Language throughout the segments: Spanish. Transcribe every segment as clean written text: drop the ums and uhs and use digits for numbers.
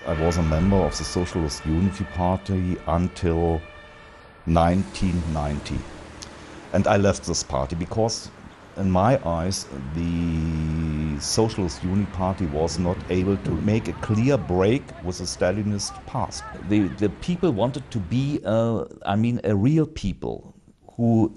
I was a member of the Socialist Unity Party until 1990. And I left this party because, in my eyes, the Socialist Unity Party was not able to make a clear break with the Stalinist past. The people wanted to be, a real people who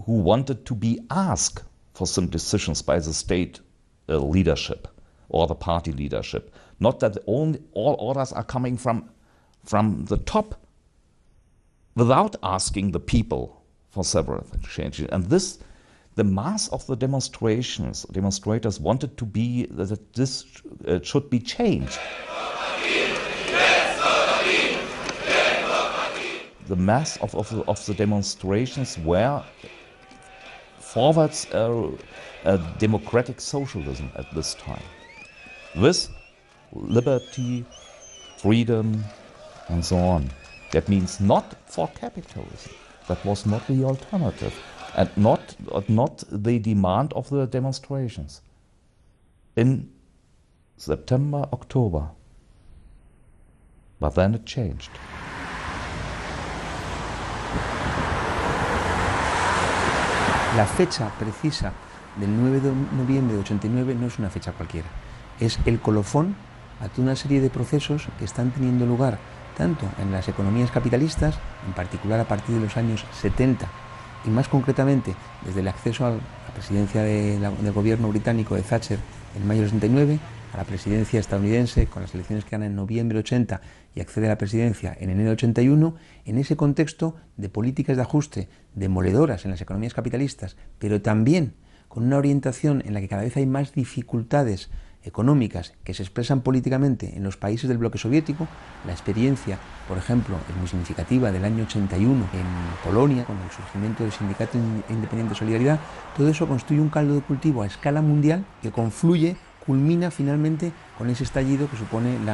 wanted to be asked for some decisions by the state leadership or the party leadership. Not that all orders are coming from the top without asking the people for several changes. And this, the mass of the demonstrators wanted to be that this should be changed. The mass of the demonstrations were forwards democratic socialism at this time, with liberty, freedom, and so on. That means not for capitalism. That was not the alternative, and not the demand of the demonstrations. In September, October. But then it changed. La fecha precisa del 9 de noviembre de 89 no es una fecha cualquiera. Es el colofón a toda una serie de procesos que están teniendo lugar tanto en las economías capitalistas, en particular a partir de los años 70, y más concretamente desde el acceso a la presidencia del gobierno británico de Thatcher en mayo del 69, a la presidencia estadounidense con las elecciones que gana en noviembre del 80 y accede a la presidencia en enero del 81, en ese contexto de políticas de ajuste demoledoras en las economías capitalistas, pero también con una orientación en la que cada vez hay más dificultades económicas que se expresan políticamente en los países del bloque soviético. La experiencia, por ejemplo, es muy significativa del año 81 en Polonia, con el surgimiento del Sindicato Independiente de Solidaridad. Todo eso constituye un caldo de cultivo a escala mundial que culmina finalmente con ese estallido que supone el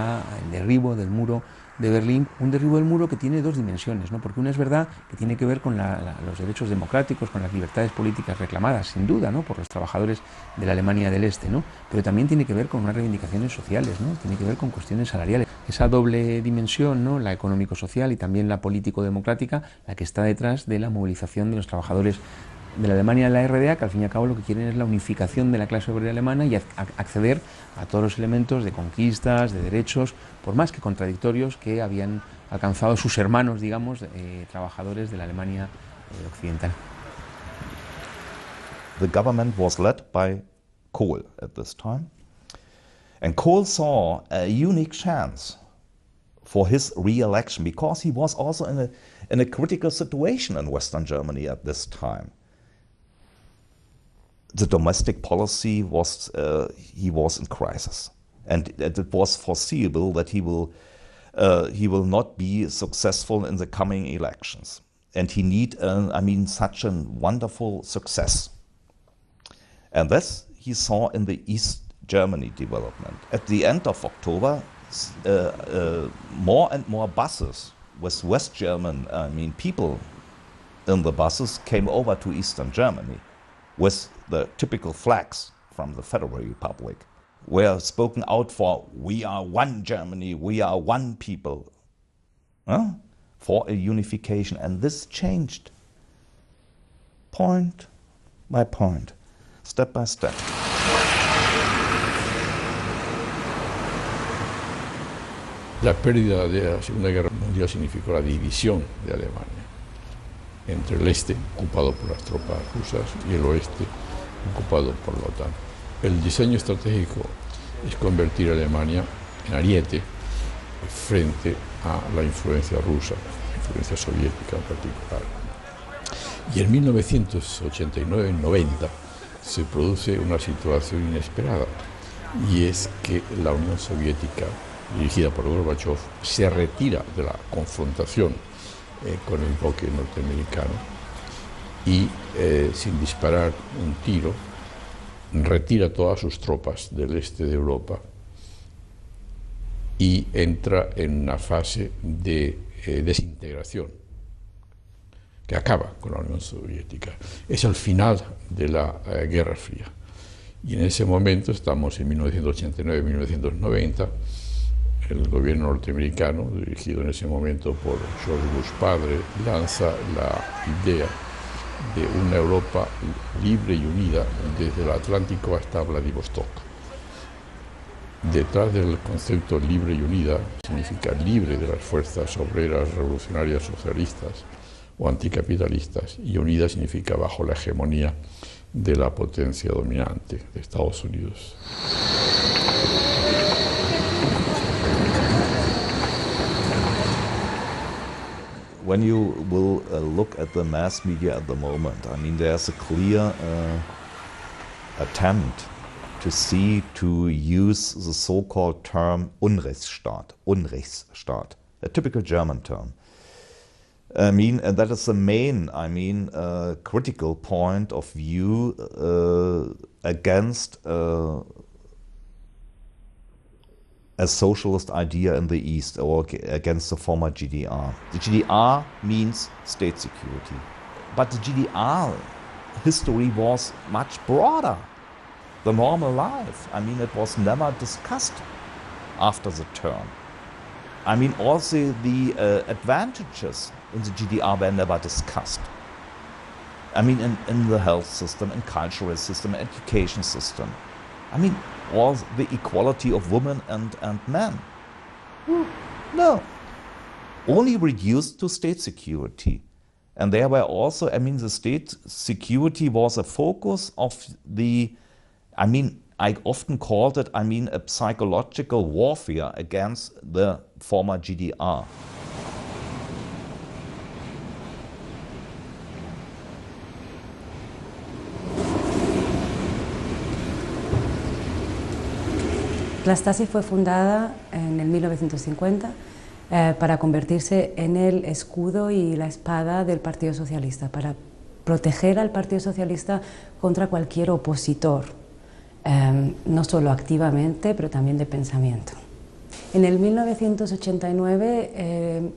derribo del muro de Berlín, un derribo del muro que tiene dos dimensiones, ¿no? Porque una es verdad que tiene que ver con los derechos democráticos, con las libertades políticas reclamadas, sin duda, ¿no? Por los trabajadores de la Alemania del Este, ¿no? Pero también tiene que ver con unas reivindicaciones sociales, ¿no? Tiene que ver con cuestiones salariales. Esa doble dimensión, ¿no? La económico-social y también la político-democrática, la que está detrás de la movilización de los trabajadores de la Alemania de la RDA, que al fin y al cabo lo que quieren es la unificación de la clase obrera alemana y acceder a todos los elementos de conquistas, de derechos, por más que contradictorios, que habían alcanzado sus hermanos, digamos, trabajadores de la Alemania occidental. The government was led by Kohl at this time, and Kohl saw a unique chance for his re-election because he was also in a critical situation in Western Germany at this time. The domestic policy was, he was in crisis, and it was foreseeable that he will not be successful in the coming elections, and he need, such a wonderful success. And this he saw in the East Germany development. At the end of October, more and more buses with West German, people in the buses came over to Eastern Germany with the typical flags from the Federal Republic, were spoken out for, we are one Germany, we are one people, for a unification. And this changed point by point, step by step. La pérdida de la Segunda Guerra Mundial significó la división de Alemania entre el este, ocupado por las tropas rusas, y el oeste, ocupado por la OTAN. El diseño estratégico es convertir a Alemania en ariete frente a la influencia rusa, la influencia soviética en particular. Y en 1989-90 se produce una situación inesperada, y es que la Unión Soviética, dirigida por Gorbachev, se retira de la confrontación con el bloque norteamericano y, sin disparar un tiro, retira todas sus tropas del este de Europa y entra en una fase de desintegración que acaba con la Unión Soviética. Es el final de la Guerra Fría. Y en ese momento, estamos en 1989-1990, el gobierno norteamericano, dirigido en ese momento por George Bush padre, lanza la idea de una Europa libre y unida desde el Atlántico hasta Vladivostok. Detrás del concepto libre y unida significa libre de las fuerzas obreras revolucionarias socialistas o anticapitalistas, y unida significa bajo la hegemonía de la potencia dominante de Estados Unidos. When you will look at the mass media at the moment, I mean, there's a clear attempt to use the so-called term Unrechtsstaat, a typical German term. I mean, and that is the main, critical point of view against a socialist idea in the East, or against the former GDR. The GDR means state security. But the GDR history was much broader. The normal life, I mean, it was never discussed after the turn. I mean, also the advantages in the GDR were never discussed. I mean, in the health system, in cultural system, education system. I mean, all the equality of women and men. No. Only reduced to state security. And there were also, I mean, the state security was a focus of the, I mean, I often called it, I mean, a psychological warfare against the former GDR. La Stasi fue fundada en el 1950 para convertirse en el escudo y la espada del Partido Socialista, para proteger al Partido Socialista contra cualquier opositor, no solo activamente, pero también de pensamiento. En el 1989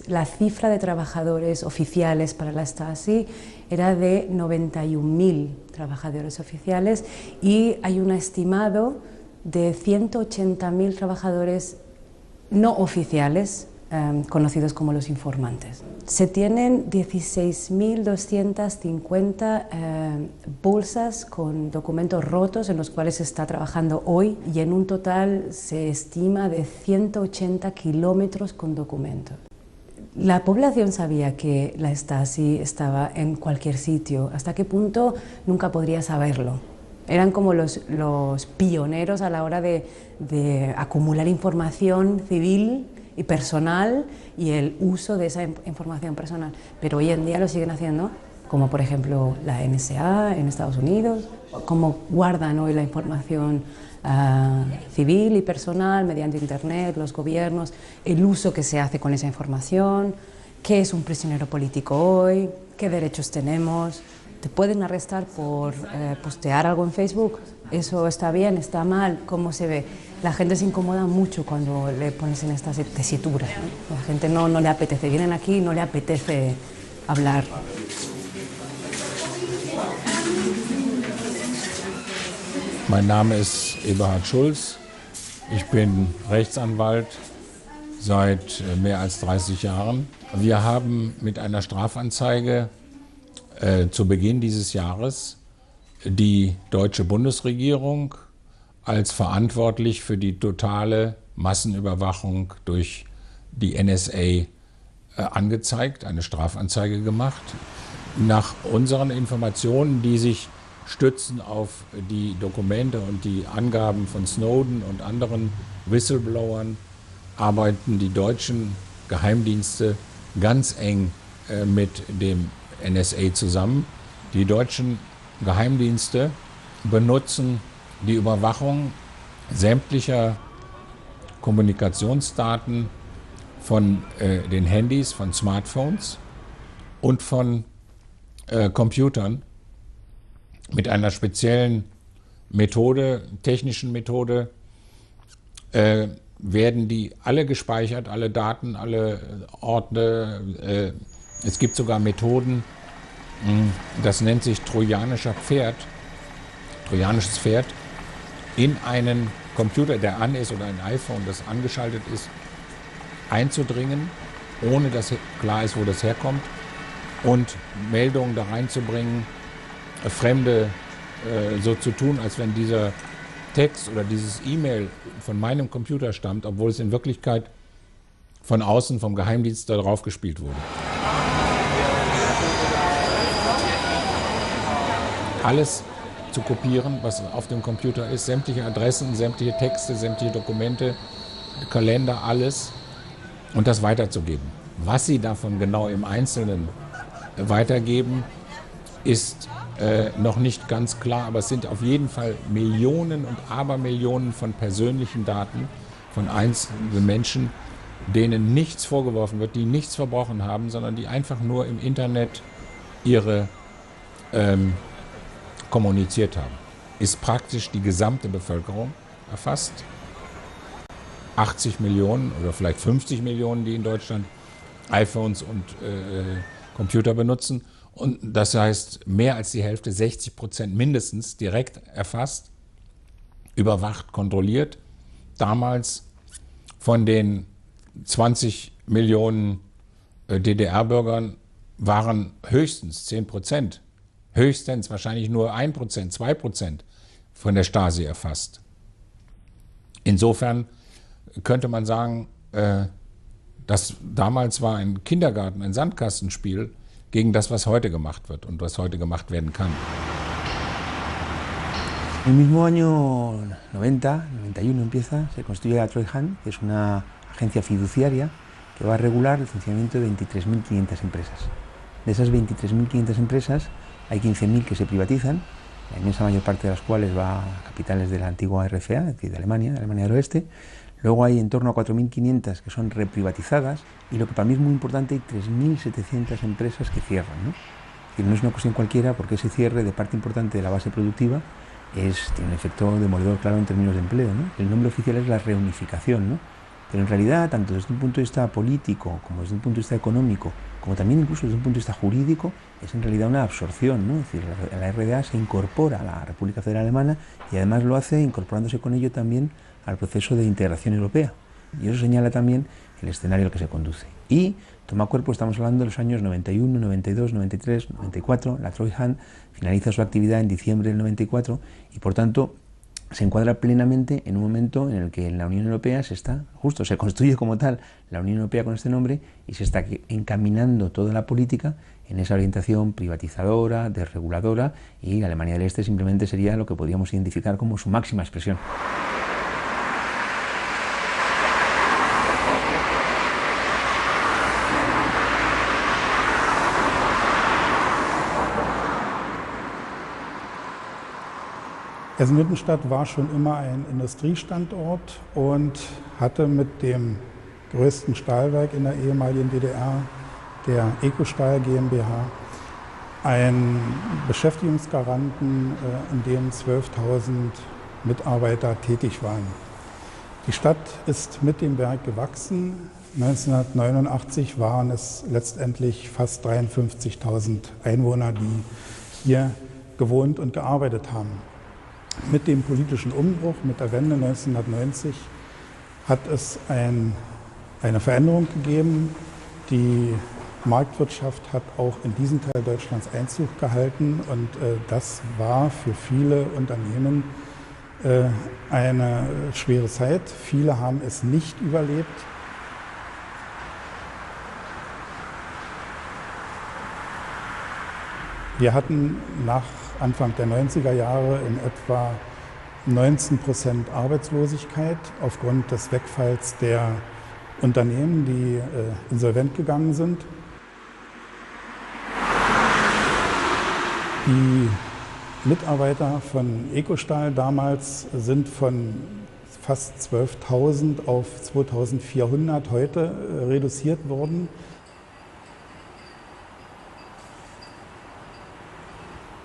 la cifra de trabajadores oficiales para la Stasi era de 91.000 trabajadores oficiales, y hay un estimado de 180.000 trabajadores no oficiales, conocidos como los informantes. Se tienen 16.250 bolsas con documentos rotos en los cuales se está trabajando hoy, y en un total se estima de 180 kilómetros con documentos. La población sabía que la Stasi estaba en cualquier sitio. ¿Hasta qué punto? Nunca podría saberlo. Eran como los pioneros a la hora de acumular información civil y personal y el uso de esa información personal. Pero hoy en día lo siguen haciendo, como por ejemplo la NSA en Estados Unidos, cómo guardan hoy la información civil y personal mediante Internet, los gobiernos, el uso que se hace con esa información, qué es un prisionero político hoy, qué derechos tenemos. Te pueden arrestar por postear algo en Facebook. ¿Eso está bien? ¿Está mal? ¿Cómo se ve? La gente se incomoda mucho cuando le pones en esta tesitura, ¿no? La gente no le apetece. Vienen aquí y no le apetece hablar. Mein Name ist Eberhard Schulz. Ich bin Rechtsanwalt seit mehr als 30 Jahren. Wir haben mit einer Strafanzeige zu Beginn dieses Jahres die deutsche Bundesregierung als verantwortlich für die totale Massenüberwachung durch die NSA angezeigt, eine Strafanzeige gemacht. Nach unseren Informationen, die sich stützen auf die Dokumente und die Angaben von Snowden und anderen Whistleblowern, arbeiten die deutschen Geheimdienste ganz eng mit dem NSA zusammen. Die deutschen Geheimdienste benutzen die Überwachung sämtlicher Kommunikationsdaten von den Handys, von Smartphones und von Computern mit einer speziellen Methode, technischen Methode, werden die alle gespeichert, alle Daten, alle Ordner. Es gibt sogar Methoden, das nennt sich trojanisches Pferd, in einen Computer, der an ist, oder ein iPhone, das angeschaltet ist, einzudringen, ohne dass klar ist, wo das herkommt, und Meldungen da reinzubringen, Fremde so zu tun, als wenn dieser Text oder dieses E-Mail von meinem Computer stammt, obwohl es in Wirklichkeit von außen vom Geheimdienst da drauf gespielt wurde. Alles zu kopieren, was auf dem Computer ist, sämtliche Adressen, sämtliche Texte, sämtliche Dokumente, Kalender, alles, und das weiterzugeben. Was sie davon genau im Einzelnen weitergeben, ist noch nicht ganz klar, aber es sind auf jeden Fall Millionen und Abermillionen von persönlichen Daten von einzelnen Menschen, denen nichts vorgeworfen wird, die nichts verbrochen haben, sondern die einfach nur im Internet ihre kommuniziert haben. Ist praktisch die gesamte Bevölkerung erfasst. 80 Millionen oder vielleicht 50 Millionen, die in Deutschland iPhones und Computer benutzen. Und das heißt, mehr als die Hälfte, 60% mindestens, direkt erfasst, überwacht, kontrolliert. Damals von den 20 Millionen DDR-Bürgern waren höchstens 10%, höchstens wahrscheinlich nur 1%, 2% von der Stasi erfasst. Insofern könnte man sagen, das damals war ein Kindergarten, ein Sandkastenspiel gegen das, was heute gemacht wird und was heute gemacht werden kann. En el mismo año 90, 91 empieza, se constituye la Treuhand, que es una agencia fiduciaria que va a regular el funcionamiento de 23.500 empresas. De esas 23.500 empresas, hay 15.000 que se privatizan, la inmensa mayor parte de las cuales va a capitales de la antigua RFA, es decir, de Alemania del Oeste. Luego hay en torno a 4.500 que son reprivatizadas, y lo que para mí es muy importante, hay 3.700 empresas que cierran, ¿no? Es decir, no es una cuestión cualquiera, porque ese cierre de parte importante de la base productiva tiene un efecto demoledor, claro, en términos de empleo, ¿no? El nombre oficial es la reunificación, ¿no? Pero en realidad, tanto desde un punto de vista político, como desde un punto de vista económico, como también incluso desde un punto de vista jurídico, es en realidad una absorción, ¿no? Es decir, la RDA se incorpora a la República Federal Alemana, y además lo hace incorporándose con ello también al proceso de integración europea. Y eso señala también el escenario al que se conduce. Y toma cuerpo, estamos hablando de los años 91, 92, 93, 94, la Treuhand finaliza su actividad en diciembre del 94, y por tanto se encuadra plenamente en un momento en el que en la Unión Europea se constituye como tal la Unión Europea con este nombre, y se está encaminando toda la política en esa orientación privatizadora, desreguladora, y la Alemania del Este simplemente sería lo que podríamos identificar como su máxima expresión. Eisenhüttenstadt war schon immer ein Industriestandort und hatte mit dem größten Stahlwerk in der ehemaligen DDR, der Ecostahl GmbH, einen Beschäftigungsgaranten, in dem 12.000 Mitarbeiter tätig waren. Die Stadt ist mit dem Werk gewachsen. 1989 waren es letztendlich fast 53.000 Einwohner, die hier gewohnt und gearbeitet haben. Mit dem politischen Umbruch, mit der Wende 1990, hat es eine Veränderung gegeben. Die Marktwirtschaft hat auch in diesen Teil Deutschlands Einzug gehalten, und das war für viele Unternehmen eine schwere Zeit. Viele haben es nicht überlebt. Wir hatten nach Anfang der 90er Jahre in etwa 19% Arbeitslosigkeit aufgrund des Wegfalls der Unternehmen, die insolvent gegangen sind. Die Mitarbeiter von Ecostahl damals sind von fast 12.000 auf 2.400 heute reduziert worden.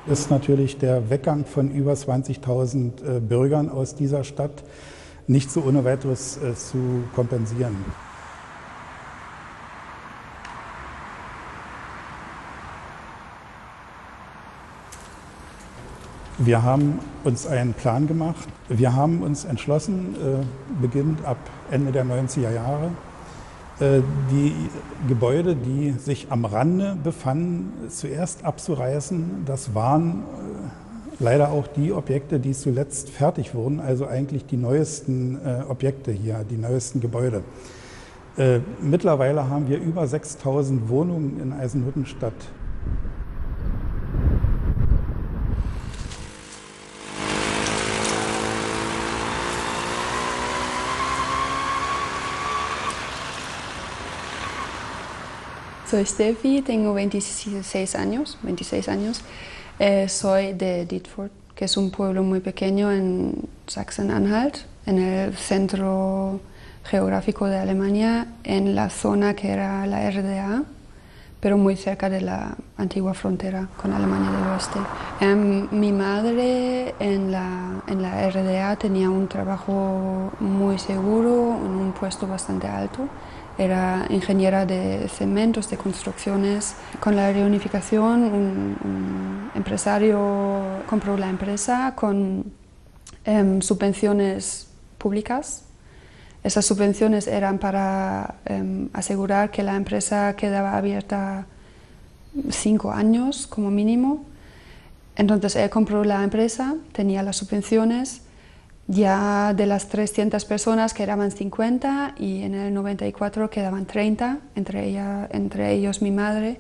Ist natürlich der Weggang von über 20.000 Bürgern aus dieser Stadt nicht so ohne weiteres zu kompensieren. Wir haben uns einen Plan gemacht. Wir haben uns entschlossen, beginnend ab Ende der 90er Jahre, die Gebäude, die sich am Rande befanden, zuerst abzureißen. Das waren leider auch die Objekte, die zuletzt fertig wurden, also eigentlich die neuesten Objekte hier, die neuesten Gebäude. Mittlerweile haben wir über 6.000 Wohnungen in Eisenhüttenstadt. Soy Steffi, tengo 26 años. Soy de Dietfurt, que es un pueblo muy pequeño en Sachsen-Anhalt, en el centro geográfico de Alemania, en la zona que era la RDA, pero muy cerca de la antigua frontera con Alemania del Oeste. Mi madre en la RDA tenía un trabajo muy seguro, en un puesto bastante alto. Era ingeniera de cementos, de construcciones. Con la reunificación, un empresario compró la empresa con subvenciones públicas. Esas subvenciones eran para asegurar que la empresa quedaba abierta 5 años como mínimo. Entonces él compró la empresa, tenía las subvenciones. Ya de las 300 personas quedaban 50 y en el 94 quedaban 30, entre ellos mi madre,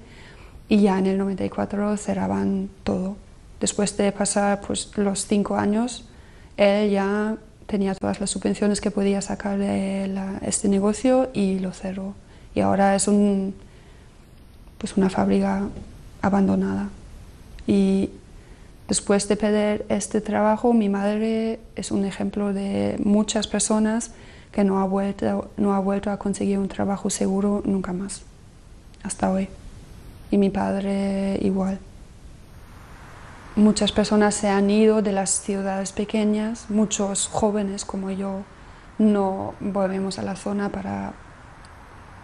y ya en el 94 cerraban todo. Después de pasar pues, los 5 años, él ya tenía todas las subvenciones que podía sacar de este negocio y lo cerró. Y ahora es pues una fábrica abandonada. Y después de perder este trabajo, mi madre es un ejemplo de muchas personas que no ha vuelto a conseguir un trabajo seguro nunca más, hasta hoy. Y mi padre igual. Muchas personas se han ido de las ciudades pequeñas, muchos jóvenes como yo no volvemos a la zona para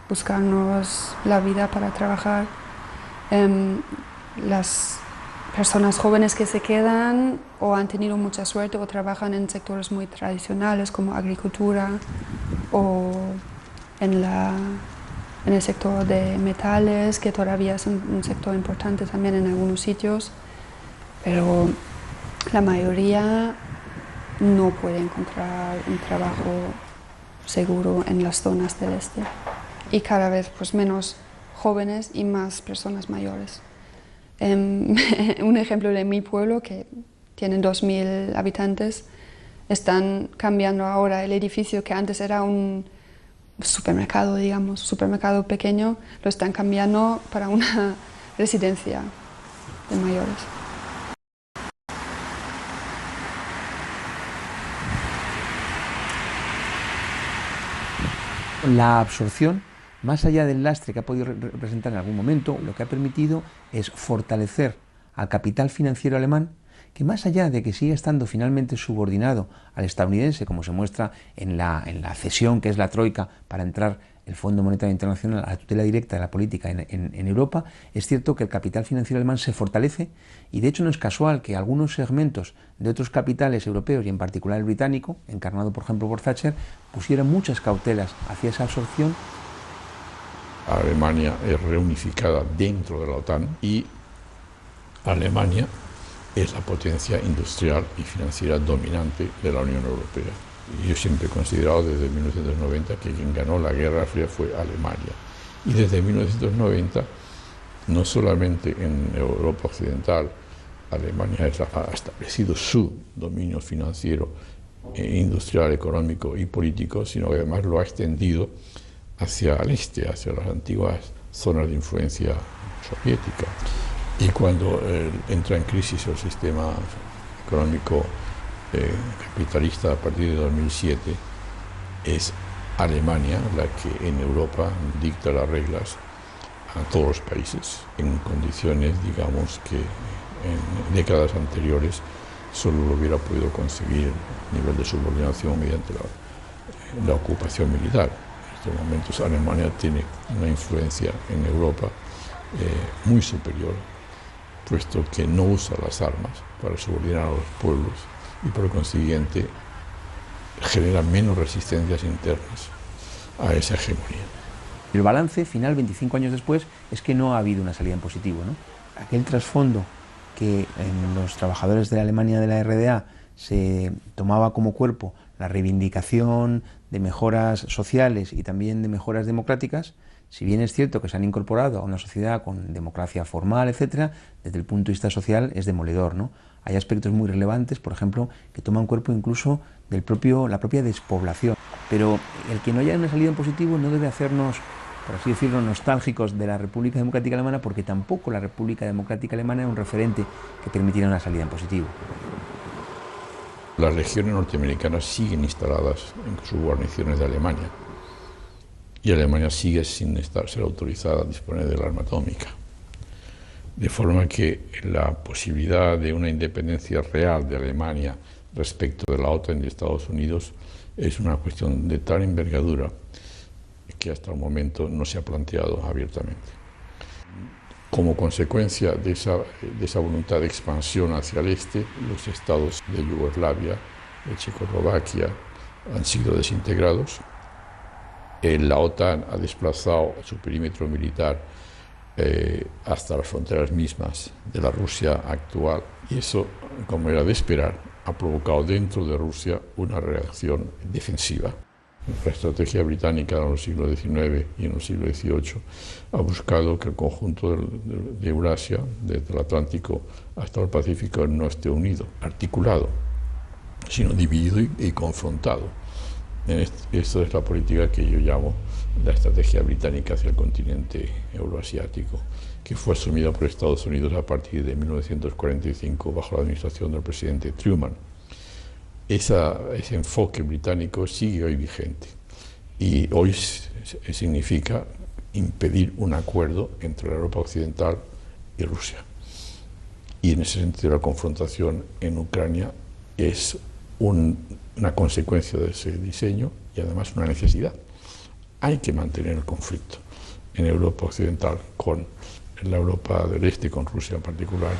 buscarnos la vida para trabajar. Las personas jóvenes que se quedan o han tenido mucha suerte o trabajan en sectores muy tradicionales como agricultura o en el sector de metales, que todavía es un sector importante también en algunos sitios, pero la mayoría no puede encontrar un trabajo seguro en las zonas del este. Y cada vez pues, menos jóvenes y más personas mayores. Un ejemplo de mi pueblo, que tiene 2.000 habitantes, están cambiando ahora el edificio que antes era un supermercado, digamos, supermercado pequeño, lo están cambiando para una residencia de mayores. La absorción, más allá del lastre que ha podido representar en algún momento, lo que ha permitido es fortalecer al capital financiero alemán, que más allá de que sigue estando finalmente subordinado al estadounidense, como se muestra en la cesión que es la Troika para entrar el Fondo Monetario Internacional a la tutela directa de la política en Europa, es cierto que el capital financiero alemán se fortalece y de hecho no es casual que algunos segmentos de otros capitales europeos y en particular el británico, encarnado por ejemplo por Thatcher, pusieran muchas cautelas hacia esa absorción. Alemania es reunificada dentro de la OTAN y Alemania es la potencia industrial y financiera dominante de la Unión Europea. Yo siempre he considerado desde 1990 que quien ganó la Guerra Fría fue Alemania. Y desde 1990, no solamente en Europa Occidental, Alemania ha establecido su dominio financiero, industrial, económico y político, sino que además lo ha extendido hacia el este, hacia las antiguas zonas de influencia soviética. Y cuando entra en crisis el sistema económico capitalista a partir de 2007, es Alemania la que en Europa dicta las reglas a todos los países, en condiciones, digamos, que en décadas anteriores solo lo hubiera podido conseguir a nivel de subordinación mediante la ocupación militar. En estos momentos Alemania tiene una influencia en Europa muy superior, puesto que no usa las armas para subordinar a los pueblos y por consiguiente genera menos resistencias internas a esa hegemonía. El balance final, 25 años después, es que no ha habido una salida en positivo, ¿no? Aquel trasfondo que en los trabajadores de la Alemania de la RDA se tomaba como cuerpo la reivindicación de mejoras sociales y también de mejoras democráticas, si bien es cierto que se han incorporado a una sociedad con democracia formal, etcétera, desde el punto de vista social es demoledor, ¿no? Hay aspectos muy relevantes, por ejemplo, que toman cuerpo incluso la propia despoblación. Pero el que no haya una salida en positivo no debe hacernos, por así decirlo, nostálgicos de la República Democrática Alemana, porque tampoco la República Democrática Alemana era un referente que permitiera una salida en positivo. Las legiones norteamericanas siguen instaladas en sus guarniciones de Alemania y Alemania sigue sin ser autorizada a disponer del arma atómica. De forma que la posibilidad de una independencia real de Alemania respecto de la OTAN y de Estados Unidos es una cuestión de tal envergadura que hasta el momento no se ha planteado abiertamente. Como consecuencia de esa voluntad de expansión hacia el este, los estados de Yugoslavia, de Checoslovaquia, han sido desintegrados. La OTAN ha desplazado su perímetro militar hasta las fronteras mismas de la Rusia actual, y eso, como era de esperar, ha provocado dentro de Rusia una reacción defensiva. La estrategia británica en el siglo XIX y en el siglo XVIII ha buscado que el conjunto de Eurasia, desde el Atlántico hasta el Pacífico, no esté unido, articulado, sino dividido y confrontado. Esta es la política que yo llamo la estrategia británica hacia el continente euroasiático, que fue asumida por Estados Unidos a partir de 1945 bajo la administración del presidente Truman. Ese enfoque británico sigue hoy vigente y hoy significa impedir un acuerdo entre la Europa occidental y Rusia. Y en ese sentido la confrontación en Ucrania es una consecuencia de ese diseño y además una necesidad. Hay que mantener el conflicto en Europa occidental con la Europa del Este, con Rusia en particular.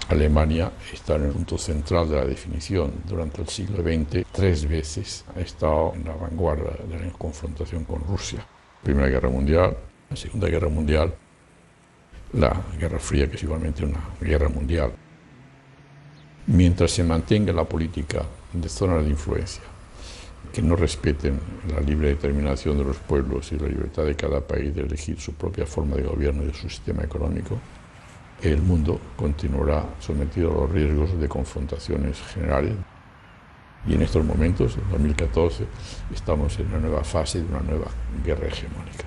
Alemania está en el punto central de la definición. Durante el siglo XX, 3 veces ha estado en la vanguardia de la confrontación con Rusia. Primera Guerra Mundial, la Segunda Guerra Mundial, la Guerra Fría, que es igualmente una guerra mundial. Mientras se mantenga la política de zonas de influencia, que no respeten la libre determinación de los pueblos y la libertad de cada país de elegir su propia forma de gobierno y de su sistema económico, el mundo continuará sometido a los riesgos de confrontaciones generales. Y en estos momentos, en 2014, estamos en una nueva fase de una nueva guerra hegemónica.